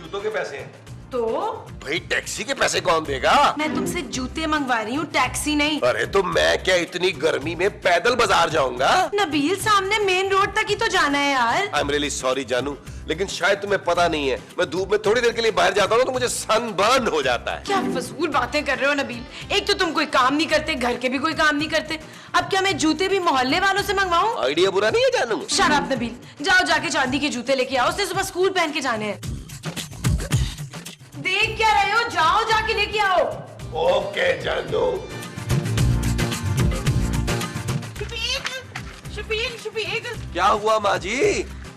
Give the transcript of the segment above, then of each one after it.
जूतों के पैसे हैं। तो भाई टैक्सी के पैसे कौन देगा? मैं तुमसे जूते मंगवा रही हूँ, टैक्सी नहीं। अरे तो मैं क्या इतनी गर्मी में पैदल बाजार जाऊंगा? नबील सामने मेन रोड तक ही तो जाना है यार। आई एम रियली सॉरी जानू, लेकिन शायद तुम्हें पता नहीं है, मैं धूप में थोड़ी देर के लिए बाहर जाता हूँ तो मुझे सनबर्न हो जाता है। क्या फजूल बातें कर रहे हो नबील। एक तो तुम कोई काम नहीं करते, घर के भी कोई काम नहीं करते, अब क्या मैं जूते भी मोहल्ले वालों से मंगवाऊं? आइडिया बुरा नहीं है जानू। शट अप नबील, जाओ जाके चांदी के जूते लेके आओ, उसने सुबह स्कूल पहन के जाने हैं। देख क्या रहे हो, जाओ जाके लेके आओ। ओके जानू। शफीक क्या हुआ माँ जी?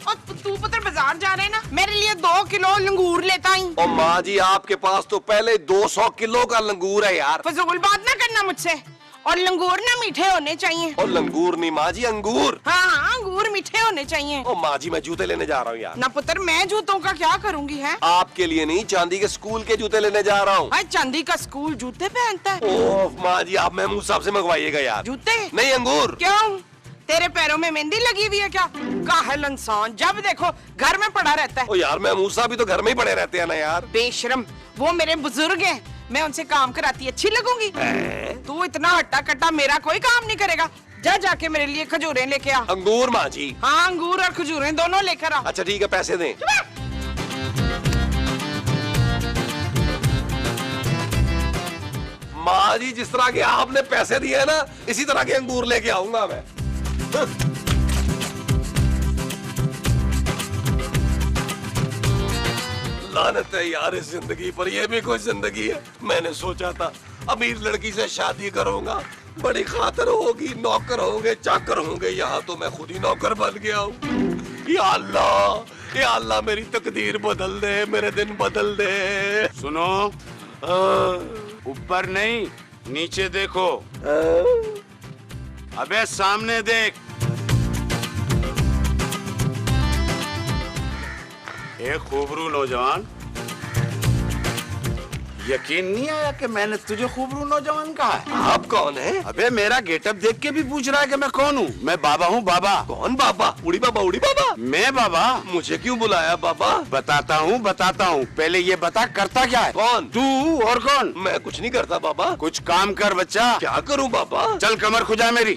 और तू पुत्र बाजार जा रहे ना, मेरे लिए 2 किलो लंगूर लेता ही। और माँ जी आपके पास तो पहले 200 किलो का लंगूर है यार। फजूल बात ना करना मुझसे। और लंगूर ना मीठे होने चाहिए। और लंगूर नहीं माँ जी, अंगूर। हाँ अंगूर मीठे होने चाहिए। ओ माँ जी मैं जूते लेने जा रहा हूँ यार। ना पुत्र मैं जूतों का क्या करूँगी है? आपके लिए नहीं, चांदी के स्कूल के जूते लेने जा रहा हूँ। आज चांदी का स्कूल जूते पहनता है? ओह माँ जी आप महमूद साहब से मंगवाइएगा यार। जूते नहीं अंगूर। क्यों? तेरे पैरों में मेहंदी लगी हुई है क्या? काहल इंसान, जब देखो घर में पड़ा रहता है। ओ यार महमूद साहब भी तो घर में ही पड़े रहते हैं ना यार। बेशरम, वो मेरे बुजुर्ग हैं, मैं उनसे काम कराती अच्छी लगूंगी? तू इतना हट्टा कट्टा मेरा कोई काम नहीं करेगा। जा जाके मेरे लिए खजूरें लेके आ। अंगूर माँ जी? हाँ अंगूर और खजूरें दोनों लेकर आ। अच्छा ठीक है, पैसे दें। माँ जी जिस तरह के आपने पैसे दिए ना, इसी तरह के अंगूर लेके आऊंगा मैं। लानत है यार इस जिंदगी पर, ये भी कोई जिंदगी है? मैंने सोचा था अमीर लड़की से शादी करूंगा, बड़ी खातर होगी, नौकर होंगे, चाकर होंगे, यहाँ तो मैं खुद ही नौकर बन गया हूँ। या अल्लाह मेरी तकदीर बदल दे, मेरे दिन बदल दे। सुनो, ऊपर नहीं नीचे देखो। अबे सामने देख। एक खूबरू नौजवान, यकीन नहीं आया कि मैंने तुझे खूबरू नौजवान कहा है। आप कौन है? अबे मेरा गेटअप देख के भी पूछ रहा है कि मैं कौन हूँ? मैं बाबा हूँ, बाबा। कौन बाबा? उड़ी बाबा, उड़ी बाबा? मैं बाबा। मुझे क्यों बुलाया बाबा? बताता हूँ। पहले ये बता करता क्या है? कौन? तू और कौन? मैं कुछ नहीं करता बाबा। कुछ काम कर बच्चा। क्या करूं बाबा? चल कमर खुजा मेरी।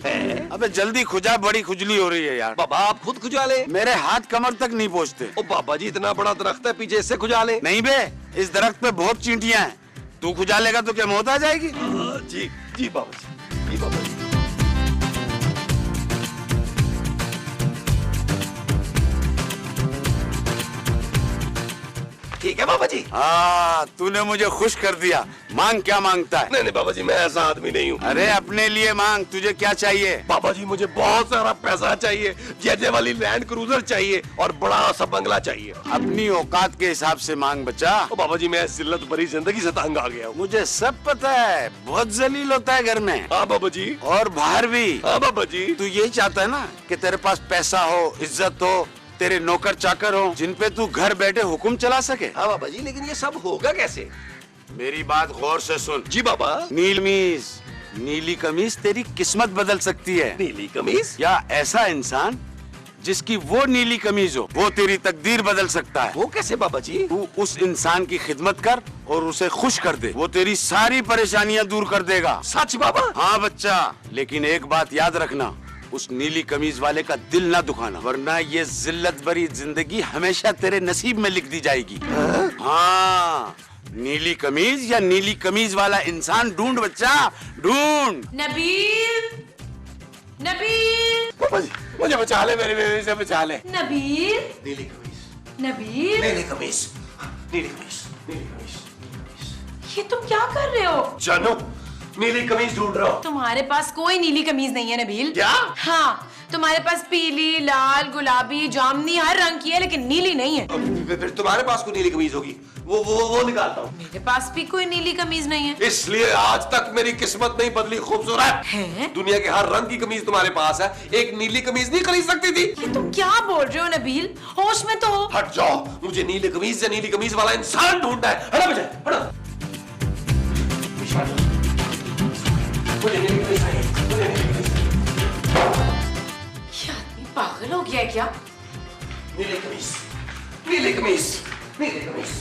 अबे जल्दी खुजा, बड़ी खुजली हो रही है यार। बाबा आप खुद खुजा ले। मेरे हाथ कमर तक नहीं पहुँचते। ओ बाबा जी इतना बड़ा दरख्त है, पीछे इससे खुजा ले। नहीं बे, इस दरख्त पे बहुत चींटियां हैं, तू खुजा लेगा तो क्या मौत आ जाएगी? जी जी बाबा जी, जी बाबा जी। ठीक है बाबा जी। हाँ तूने मुझे खुश कर दिया। मांग, क्या मांगता है? नहीं बाबा जी मैं ऐसा आदमी नहीं हूँ। अरे अपने लिए मांग, तुझे क्या चाहिए? बाबा जी मुझे बहुत सारा पैसा चाहिए, जेजे वाली लैंड क्रूजर चाहिए और बड़ा सा बंगला चाहिए। अपनी औकात के हिसाब से मांग बच्चा। ओ बाबा जी मैं जिल्लत भरी जिंदगी से तंग आ गया हूँ। मुझे सब पता है, बहुत जलील होता है घर में। हाँ बाबा जी। और बाहर भी। हाँ बाबा जी। तू यही चाहता है ना कि तेरे पास पैसा हो, इज्जत हो, तेरे नौकर चाकर हो, जिन पे तू घर बैठे हुक्म चला सके। हाँ बाबा जी, लेकिन ये सब होगा कैसे? मेरी बात गौर से सुन। जी बाबा। नीली कमीज तेरी किस्मत बदल सकती है। नीली कमीज? या ऐसा इंसान जिसकी वो नीली कमीज हो, वो तेरी तकदीर बदल सकता है। वो कैसे बाबा जी? तू उस इंसान की खिदमत कर और उसे खुश कर दे, वो तेरी सारी परेशानियां दूर कर देगा। सच बाबा? हाँ बच्चा, लेकिन एक बात याद रखना, उस नीली कमीज वाले का दिल ना दुखाना, वरना ये जिल्लत भरी जिंदगी हमेशा तेरे नसीब में लिख दी जाएगी। हाँ, नीली कमीज या नीली कमीज वाला इंसान ढूंढ बच्चा, ढूंढ। नबील, नबील, बाबा जी मुझे बचा ले, मेरी बीवी से बचा ले। नबील, नीली कमीज, नबील, नीली कमीज, नीली कमीज, नीली कमीज। ये तुम क्या कर रहे हो? जानू नीली कमीज ढूंढ रहा हूँ। तुम्हारे पास कोई नीली कमीज नहीं है नबील। क्या? हाँ, तुम्हारे पास पीली, लाल, गुलाबी, जामुनी हर रंग की है, लेकिन नीली नहीं है। फिर तुम्हारे पास कोई नीली कमीज होगी, वो निकालता हूँ। मेरे पास भी कोई नीली कमीज नहीं है। इसलिए आज तक मेरी किस्मत नहीं बदली खूबसूरत। है? दुनिया के हर रंग की कमीज तुम्हारे पास है, एक नीली कमीज नहीं खरीद सकती थी? ये तुम क्या बोल रहे हो नबील? होश में तो हो। हट जाओ, मुझे नीली कमीज या नीली कमीज वाला इंसान ढूंढना है। हटा मुझे, हटा। मुझे नीली कमीज चाहिए, मुझे नीली कमीज। ये आदमी पागल हो गया है क्या? नीली कमीज, नीली कमीज, नीली कमीज।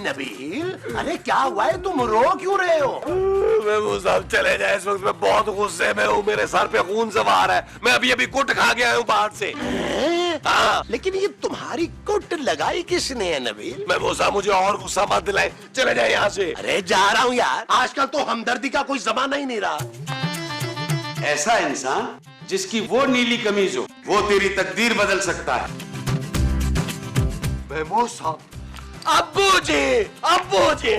नबील, अरे क्या हुआ है, तुम रो क्यों रहे हो? महमूद साहब चले जाए, इस वक्त मैं बहुत गुस्से में हूँ, मेरे सर पे खून सवार है, मैं अभी अभी कुट खा के आया हूँ बाहर से। हाँ, लेकिन ये तुम्हारी कुट लगाई किसने है नबील? महमूद साहब मुझे और गुस्सा मत दिलाए, चले जाए यहाँ से। अरे जा रहा हूँ यार, आजकल तो हमदर्दी का कोई जमाना ही नहीं रहा। ऐसा इंसान जिसकी वो नीली कमीज हो, वो तेरी तकदीर बदल सकता है। महमूद साहब, अब्बू जी, अब्बू जी,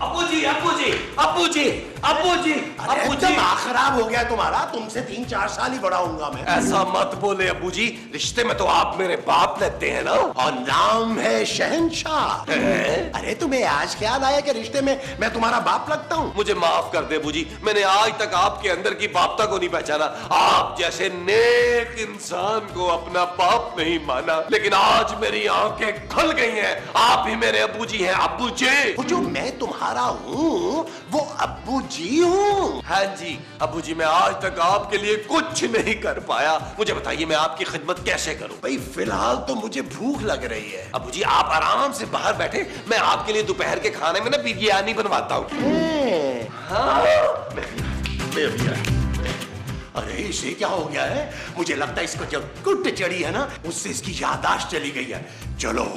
अब्बू जी, अब्बू जी, अब्बू जी, अब्बू जी, अब्बू जी। दिमाग खराब हो गया तुम्हारा, तुमसे 3-4 साल ही बड़ा हूँगा मैं। ऐसा मत बोले अब्बू जी, रिश्ते में तो आप मेरे बाप लगते हैं ना। और नाम है शहंशाह। अरे तुम्हें आज ख्याल आया कि रिश्ते में मैं तुम्हारा बाप लगता हूँ? मुझे माफ कर दे अब्बू जी, मैंने आज तक आपके अंदर की बापता को नहीं पहचाना। आप जैसे नेक इंसान को अपना बाप नहीं माना, लेकिन आज मेरी आंखें खुल गई हैं, आप ही मेरे अब्बू जी हैं। अब्बू जी, वो जो मैं तुम्हारा हूँ वो अब्बू जी हूँ। हाँ जी अब्बू जी, मैं आज तक आपके लिए कुछ नहीं कर पाया, मुझे बताइए मैं आपकी खिदमत कैसे करूं? भाई फिलहाल तो मुझे भूख लग रही है। अब्बू जी आप आराम से बाहर बैठे, मैं आपके लिए दोपहर के खाने में ना बिरयानी बनवाता हूँ। अरे इसे क्या हो गया है? मुझे लगता है इसको जब कुट चढ़ी है ना, उससे इसकी याददाश्त चली गई है। चलो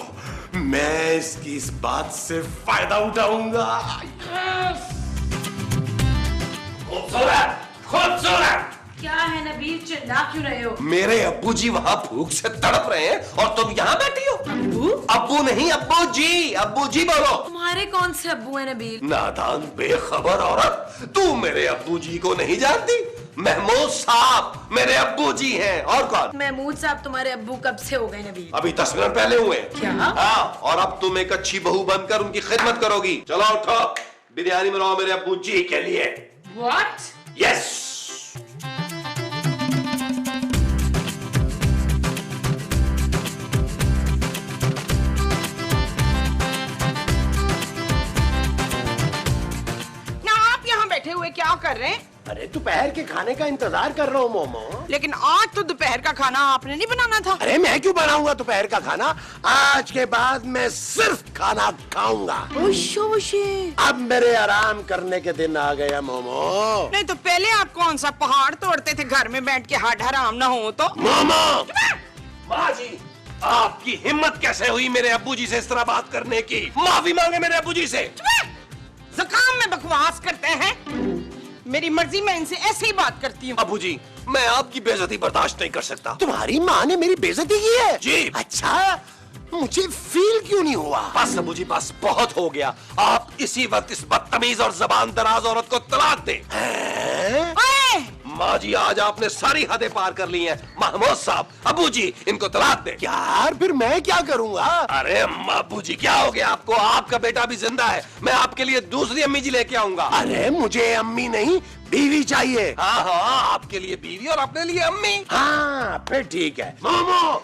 मैं इसकी इस बात से फायदा उठाऊंगा। खूबसूरत, खूबसूरत। क्या है नबील, चिल्ला क्यों रहे हो? मेरे अब्बू जी वहाँ भूख से तड़प रहे हैं और तुम यहाँ बैठी हो। अब्बू? अब्बू नहीं अब्बू जी, अब्बू जी बोलो। तुम्हारे कौन से अब्बू हैं नबील? नादान बेखबर औरत, तू मेरे अब्बू जी को नहीं जानती? महमूद साहब मेरे अब्बू जी हैं, और कौन? महमूद साहब तुम्हारे अब्बू कब से हो गए नबील? अभी 10 मिनट पहले हुए। क्या? हाँ, और अब तुम एक अच्छी बहू बनकर उनकी खिदमत करोगी। चलो उठो, बिरयानी बनाओ मेरे अब्बू जी के लिए। What? यस। आप यहाँ बैठे हुए क्या कर रहे हैं? अरे दोपहर के खाने का इंतजार कर रहा हूँ मोमो। लेकिन आज तो दोपहर का खाना आपने नहीं बनाना था। अरे मैं क्यों बनाऊंगा दोपहर का खाना? आज के बाद मैं सिर्फ खाना खाऊंगा। अब मेरे आराम करने के दिन आ गया मोमो। नहीं तो पहले आप कौन सा पहाड़ तोड़ते थे घर में बैठ के, हाड हराम ना हो तो। मोमो, माँ जी, आपकी हिम्मत कैसे हुई मेरे अब्बू जी से इस तरह बात करने की? माफी मांगे मेरे अब्बू जी से। ज़ुकाम में बकवास करते हैं, मेरी मर्जी में इनसे ऐसे ही बात करती हूँ। अब्बू जी मैं आपकी बेइज्जती बर्दाश्त नहीं कर सकता। तुम्हारी माँ ने मेरी बेइज्जती की है? जी। अच्छा, मुझे फील क्यों नहीं हुआ? बस अब्बू जी बस, बहुत हो गया। आप इसी वक्त इस बदतमीज और जबान दराज औरत को तलाक दें। ओए! माँ जी आज आपने सारी हदें पार कर ली हैं। महमूद साहब, अब्बू जी इनको तलाक दें। यार फिर मैं क्या करूंगा? अरे अब्बू जी क्या हो गया आपको? आपका बेटा भी जिंदा है, मैं आपके लिए दूसरी अम्मी जी लेके आऊंगा। अरे मुझे अम्मी नहीं, बीवी चाहिए। हाँ हाँ, आपके लिए बीवी और अपने लिए अम्मी। हाँ फिर ठीक है। मोमो,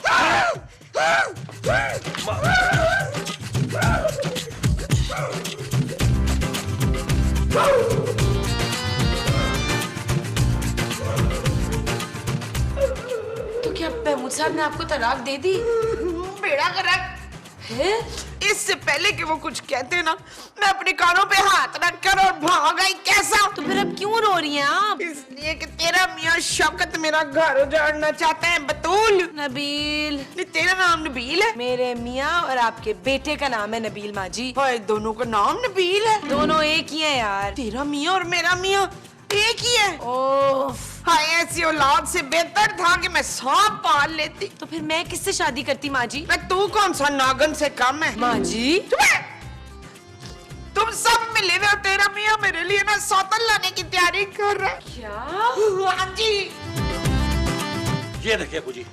तो क्या महमूद साहब ने आपको तलाक दे दी? बेड़ा गर्क है? इससे पहले कि वो कुछ कहते ना, मैं अपने कानों पे हाथ रखकर और भाग गई। कैसा? तो फिर अब क्यों रो रही हैं आप? इसलिए कि तेरा मियाँ शौकत मेरा घर उजाड़ना चाहता है। बतूल, नबील, नहीं तेरा नाम नबील है? मेरे मियाँ और आपके बेटे का नाम है नबील माँ जी। भाई दोनों का नाम नबील है? दोनों एक ही हैं यार। तेरा मियाँ और मेरा मियाँ एक ही है? ओफ, हाय, ऐसी औलाद से बेहतर था कि मैं सांप पाल लेती। तो फिर मैं किससे शादी करती माँ जी? मैं तू कौन सा नागन से कम है? माँ जी, तुम सब मिले हो, तेरा मियाँ मेरे लिए ना सौतन लाने की तैयारी कर रहा है। क्या? हाँ जी। ये देखिए अब्बू जी,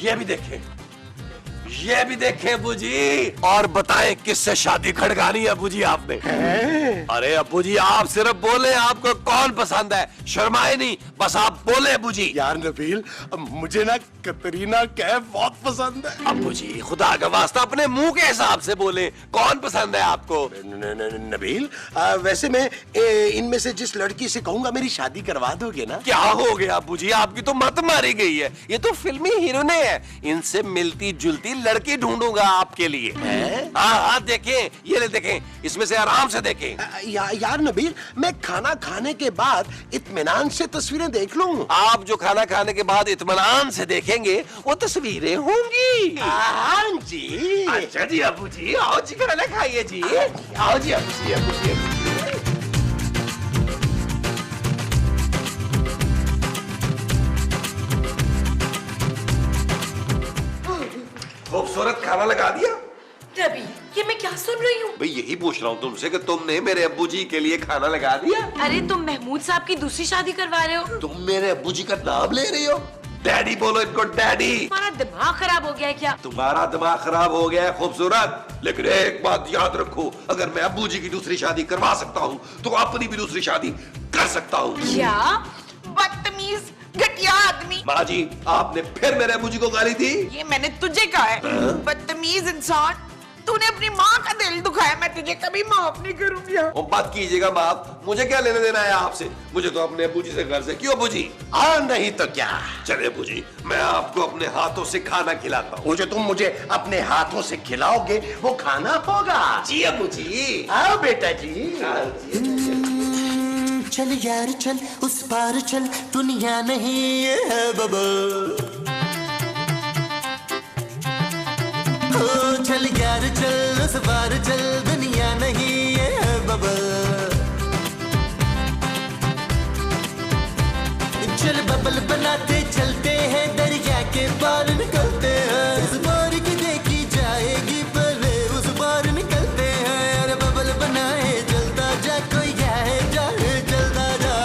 ये भी देखें, ये भी देखें अब्बू जी, और बताएं किससे शादी खड़कानी है अब्बू जी आपने? अरे अब्बू जी आप सिर्फ बोले आपको कौन पसंद है, शर्माए नहीं, बस आप बोले अब्बू जी। यार नबील, मुझे ना कतरीना कैफ बहुत पसंद है। अब्बू जी खुदा का वास्ता अपने मुंह के हिसाब से बोले, कौन पसंद है आपको? नबील, वैसे मैं इनमें से जिस लड़की से कहूंगा मेरी शादी करवा दोगे ना? क्या हो गया अब्बू जी, आपकी तो मत मारी गई है, ये तो फिल्मी हीरोइनें हैं, इनसे मिलती जुलती लड़की ढूंढूंगा आपके लिए। हाँ हाँ देखें, ये ले देखें, इसमें से आराम से देखें। यार नबील, मैं खाना खाने के बाद इत्मीनान से तस्वीरें देख लूं। आप जो खाना खाने के बाद इत्मीनान से देखेंगे वो तस्वीरें होंगी। हाँ जी। अच्छा जी अबू जी, आओ जी खाना खाइए जी। आओ जी अबू जी, अबू जी, अबू जी। खूबसूरत खाना लगा दिया। नबील, ये मैं क्या सुन रही हूँ? भाई यही पूछ रहा हूँ तुमसे कि तुमने मेरे अब्बू जी के लिए खाना लगा दिया। अरे तुम महमूद साहब की दूसरी शादी करवा रहे हो? तुम मेरे अब्बू जी का नाम ले रही हो? डैडी बोलो इनको, डैडी। तुम्हारा दिमाग खराब हो गया है क्या? तुम्हारा दिमाग खराब हो गया है खूबसूरत, लेकिन एक बात याद रखो, अगर मैं अब्बू जी की दूसरी शादी करवा सकता हूँ तो अपनी भी दूसरी शादी कर सकता हूँ। क्या? बदतमीज घटिया आदमी। माँ जी, आपने फिर मेरे अब्बू जी को गाली दी। ये मैंने तुझे कहा है, बदतमीज इंसान। तूने अपनी माँ का दिल दुखाया, मैं तुझे कभी माफ नहीं करूंगी। वो बात कीजिएगा माफ, मुझे क्या लेने देना है आपसे? मुझे तो अपने अब्बू जी से घर से। क्यों अब्बू जी? नहीं तो क्या। चले अब्बू जी, मैं आपको अपने हाथों से खाना खिलाता हूँ। वो जो तुम मुझे अपने हाथों से खिलाओगे वो खाना होगा। जी अब्बू जी। आओ बेटा जी। चल यार चल, उस पार चल, दुनिया नहीं ये है बबल। ओ चल यार चल, उस पार चल, दुनिया नहीं ये है बबल। चल बबल बनाते चलते हैं, दरिया के पार निकलते हैं। इस बार की देखी जाएगी पहले उस पार निकलते हैं। अरे बबल बनाए चलता जा, कोई जाए जाए चलता जा।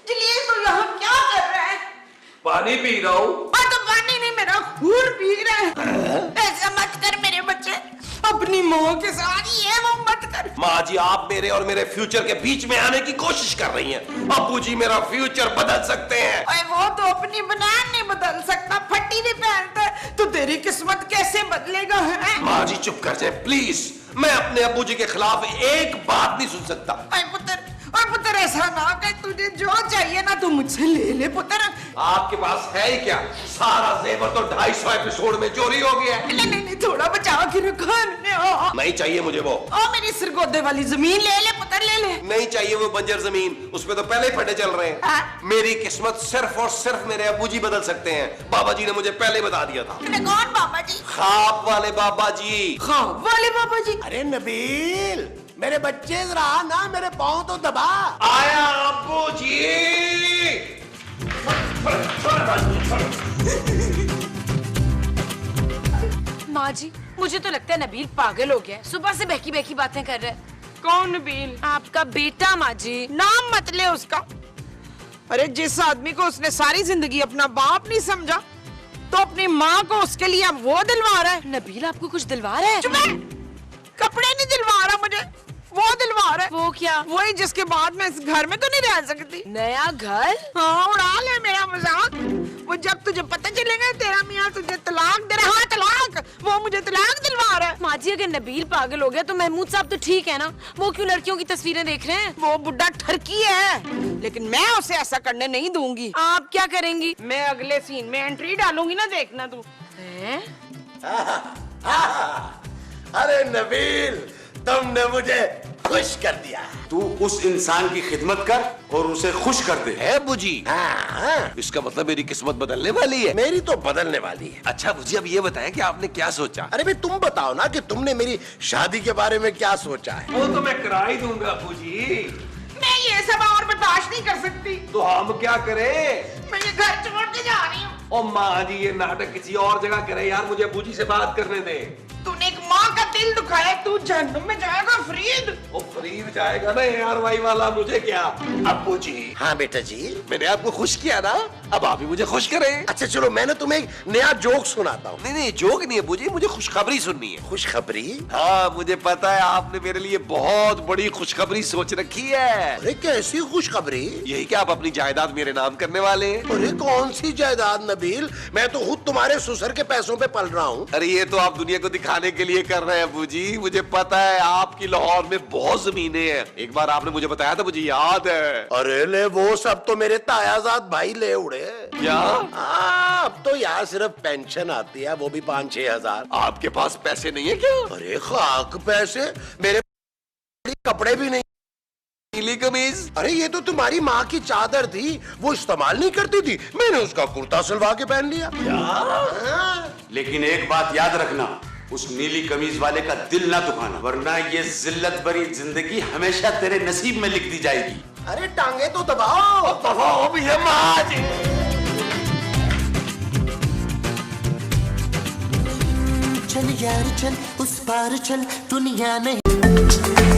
जलील तो यहाँ क्या कर रहा है? पानी पी रहा हूँ। तो पानी नहीं, मेरा खून पी रहा है। ऐसा मत कर मेरे बच्चे, अपनी माँ के साथ ये वो मत कर। माँ जी, आप मेरे और मेरे फ्यूचर के बीच में आने की कोशिश कर रही हैं। अब्बू जी मेरा फ्यूचर बदल सकते हैं। अरे वो तो अपनी बनान नहीं बदल सकता, फट्टी नहीं पहनता, तो तेरी किस्मत कैसे बदलेगा है? माँ जी चुप कर जाए प्लीज, मैं अपने अब्बू जी के खिलाफ एक बात नहीं सुन सकता। पुत्र ऐसा ना कर, तुझे जो चाहिए ना तू मुझसे ले ले पुत्र। आपके पास है ही क्या? सारा जेवर तो 250 एपिसोड में चोरी हो गया है। नहीं, थोड़ा बचा के रखो हमने। नहीं चाहिए मुझे वो। मेरी सिरगोदे वाली जमीन ले ले पुत्र, ले ले। नहीं चाहिए वो बंजर जमीन, उसमें तो पहले ही फटे चल रहे हैं। मेरी किस्मत सिर्फ और सिर्फ मेरे अब्बू जी बदल सकते हैं। बाबा जी ने मुझे पहले बता दिया था। कौन बाबा जी? ख्वाब वाले बाबा जी। ख्वाब वाले बाबा जी? अरे नबील, मेरे बच्चे जरा ना मेरे पाँव तो दबा। आया अब्बू जी। माँ जी, मुझे तो लगता है नबील पागल हो गया है। सुबह से बहकी बहकी बातें कर रहा है। कौन नबील? आपका बेटा माँ जी। नाम मत ले उसका। अरे जिस आदमी को उसने सारी जिंदगी अपना बाप नहीं समझा, तो अपनी माँ को उसके लिए अब वो दिलवा रहा है। नबील आपको कुछ दिलवा रहा है? चुप है। कपड़े नहीं दिलवा रहा मुझे, वो दिलवा रहा है। वो क्या? वही जिसके बाद मैं इस घर में तो नहीं रह सकती। नया घर? हाँ, उड़ा ले मेरा मजाक। वो जब तुझे पता चलेगा तेरा मियाँ तुझे तलाक दे रहा है। हाँ, तलाक, वो मुझे तलाक दिलवा रहा है। माँ जी, अगर नबील पागल हो गया तो महमूद साहब तो ठीक है ना, वो क्यों लड़कियों की तस्वीरें देख रहे हैं? वो बुड्ढा ठरकी है, लेकिन मैं उसे ऐसा करने नहीं दूंगी। आप क्या करेंगी? मैं अगले सीन में एंट्री डालूंगी ना, देखना तू। हैं? अरे नबील, तुमने मुझे खुश कर दिया। तू उस इंसान की खिदमत कर और उसे खुश कर दे। है बुजी? हाँ, इसका मतलब मेरी किस्मत बदलने वाली है। मेरी तो बदलने वाली है। अच्छा बुजी, अब ये बताएं कि आपने क्या सोचा? अरे भाई तुम बताओ ना कि तुमने मेरी शादी के बारे में क्या सोचा है। वो तो मैं करा ही दूंगा बुजी। मैं ये सब और बर्दाश्त नहीं कर सकती। तो हम क्या करें? मैं ये घर छोड़ के जा रही हूँ। ओ माँ जी, ये नाटक किसी और जगह करे यार, मुझे बुजी से बात करने दे। तूने एक माँ का दिल दुखाया, तू जहन्नुम में जाएगा फरीद। ओ फरीद जाएगा ना यार, भाई वाला मुझे क्या। अब्बू जी, हाँ बेटा जी, मैंने आपको खुश किया ना, अब आप ही मुझे खुश करें। अच्छा चलो मैं ना तुम्हें एक नया जोक सुनाता हूँ। नहीं नहीं, जोक नहीं है बुजी, मुझे खुशखबरी सुननी है। खुशखबरी? हाँ, मुझे पता है आपने मेरे लिए बहुत बड़ी खुशखबरी सोच रखी है। अरे कैसी खुशखबरी? यही कि आप अपनी जायदाद मेरे नाम करने वाले हैं। अरे कौन सी जायदाद नबील, मैं तो खुद तुम्हारे ससुर के पैसों पे पल रहा हूँ। अरे ये तो आप दुनिया को दिखाने के लिए कर रहे हैं अबू जी। मुझे पता है आपकी लाहौर में बहुत जमीनें हैं। एक बार आपने मुझे बताया था, मुझे याद है। अरे ले, वो सब तो मेरे तायाजाद भाई ले उड़े। क्या? अब तो यहाँ सिर्फ पेंशन आती है, वो भी 5-6 हजार। आपके पास पैसे नहीं है क्या? अरे खाक पैसे, मेरे कपड़े भी नहीं। नीली कमीज? अरे ये तो तुम्हारी माँ की चादर थी, वो इस्तेमाल नहीं करती थी, मैंने उसका कुर्ता सिलवा के पहन लिया। लेकिन एक बात याद रखना, उस नीली कमीज वाले का दिल ना दुखाना, वरना ये जिल्लत भरी जिंदगी हमेशा तेरे नसीब में लिख दी जाएगी। अरे टांगे तो दबाओ। दबाओ भी है माँ जी। चल यार चल, उस पार चल, दुनिया नहीं